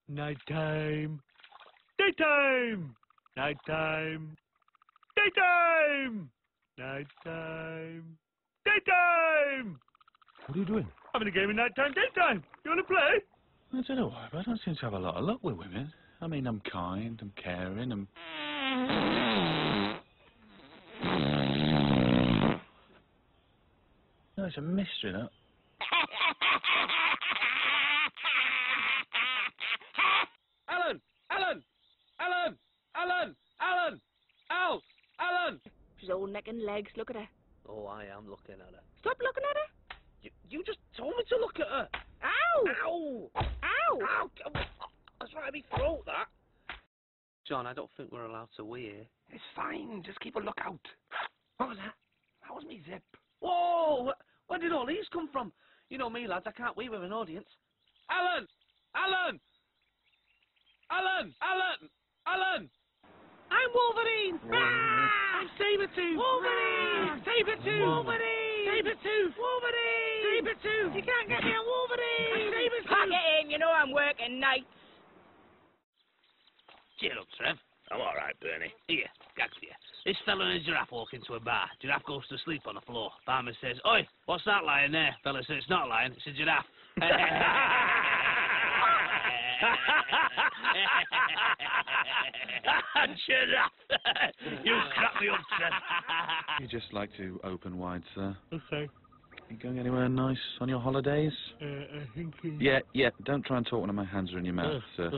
Nighttime. Daytime. Nighttime. Daytime. Nighttime. Daytime. What are you doing? Having a game of nighttime, daytime. You want to play? I don't know why, but I don't seem to have a lot of luck with women. I mean, I'm kind, I'm caring, I'm... No, it's a mystery, that. Alan! Alan! Alan! Alan! Alan! Al! Alan! She's all neck and legs. Look at her. Oh, I am looking at her. Stop looking at her. You just told me to look at her. Ow! Ow! Ow! Ow! That's right, me throat, that. John, I don't think we're allowed to wee here. It's fine. Just keep a lookout. What was that? That was me zip. Whoa! Where did all these come from? You know me, lads. I can't wee with an audience. Alan! Alan! Alan! Alan! Alan! I'm Wolverine! I'm Sabretooth! Wolverine! Sabretooth! Wolverine! Sabretooth! Wolverine! Sabretooth! You can't get me on Wolverine! I'm Sabretooth! Pack it in. You know I'm working nights. Cheer up, Trev. I'm all right, Bernie. Here, gags for you. This fella and a giraffe walk into a bar. Giraffe goes to sleep on the floor. Barman says, "Oi, what's that lying there?" Fella says, "It's not a lion, it's a giraffe." Giraffe! You crack me up, Trev. You just like to open wide, sir. Okay. You going anywhere nice on your holidays? I think... Yeah, don't try and talk when my hands are in your mouth, sir.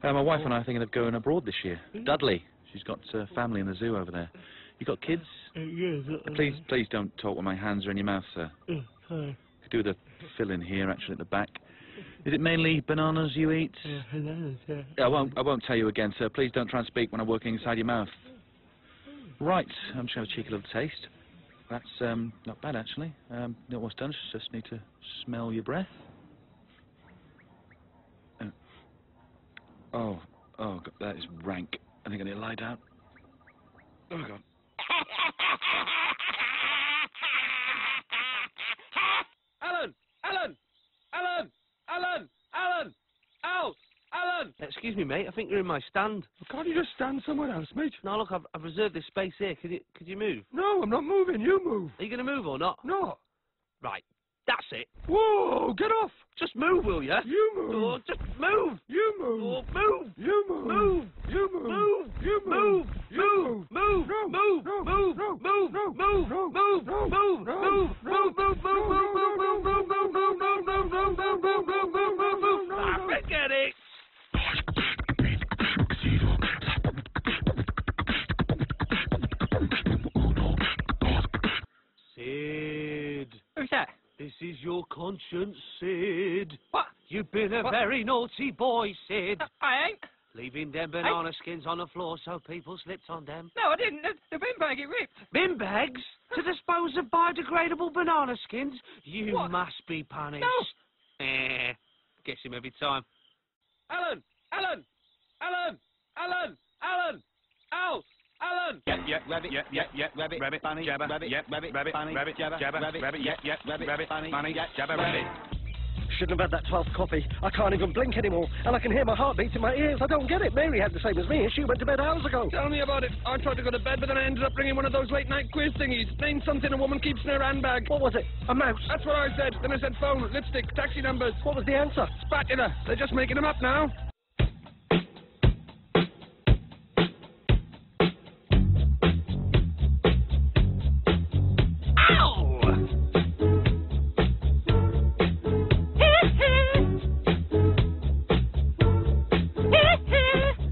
My wife and I are thinking of going abroad this year. Dudley, she's got family in the zoo over there. You got kids? Yes. Please don't talk when my hands are in your mouth, sir. Hi. Could do with a fill-in here, actually, at the back. Is it mainly bananas you eat? Bananas, yeah. I won't tell you again, sir. Please don't try and speak when I'm working inside your mouth. Right, I'm just going to have a cheeky little taste. That's not bad, actually. You know what's done? Just need to smell your breath. Oh, God, that is rank. I think I need to lie down. Oh, God. Alan! Alan! Alan! Alan! Alan! Al! Alan! Excuse me, mate. I think you're in my stand. Can't you just stand somewhere else, mate? No, look, I've reserved this space here. Could you move? No, I'm not moving. You move. Are you going to move or not? No. Right. That's it. Whoa, get off. Just move, will ya? You move. Oh, just move. You move. Oh, move. You move. Move. You move. Move. You Move. move. Move. Move. No. Move. No. Move. No. Move. No. Move. No. Move. No. Move. No. Move. No. Move. Move. No. I forget it. Sid. Who's that? This is your conscience, Sid. What? You've been a very naughty boy, Sid. I ain't. Leaving them banana skins on the floor so people slipped on them. No, I didn't. The bin bag, it ripped. Bin bags? To dispose of biodegradable banana skins? You What? must be punished. No. Gets him every time. Alan! Alan! Alan! Alan! Alan! Al! Alan! Rabbit, bunny, jabber, rabbit, rabbit, bunny, rabbit, jabber, rabbit, rabbit, bunny, jabber, rabbit. Shouldn't have had that 12th coffee. I can't even blink anymore, and I can hear my heartbeat in my ears. I don't get it. Mary had the same as me, and she went to bed hours ago. Tell me about it. I tried to go to bed, but then I ended up bringing one of those late-night quiz thingies. Name something a woman keeps in her handbag. What was it? A mouse? That's what I said. Then I said phone, lipstick, taxi numbers. What was the answer? Spatula. They're just making them up now.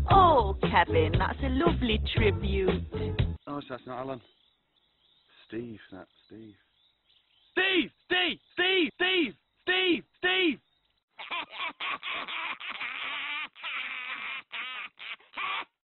Oh, Kevin, that's a lovely tribute. Oh, that's not Alan. Steve, that's Steve. Steve! Steve! Steve! Steve! Steve! Steve!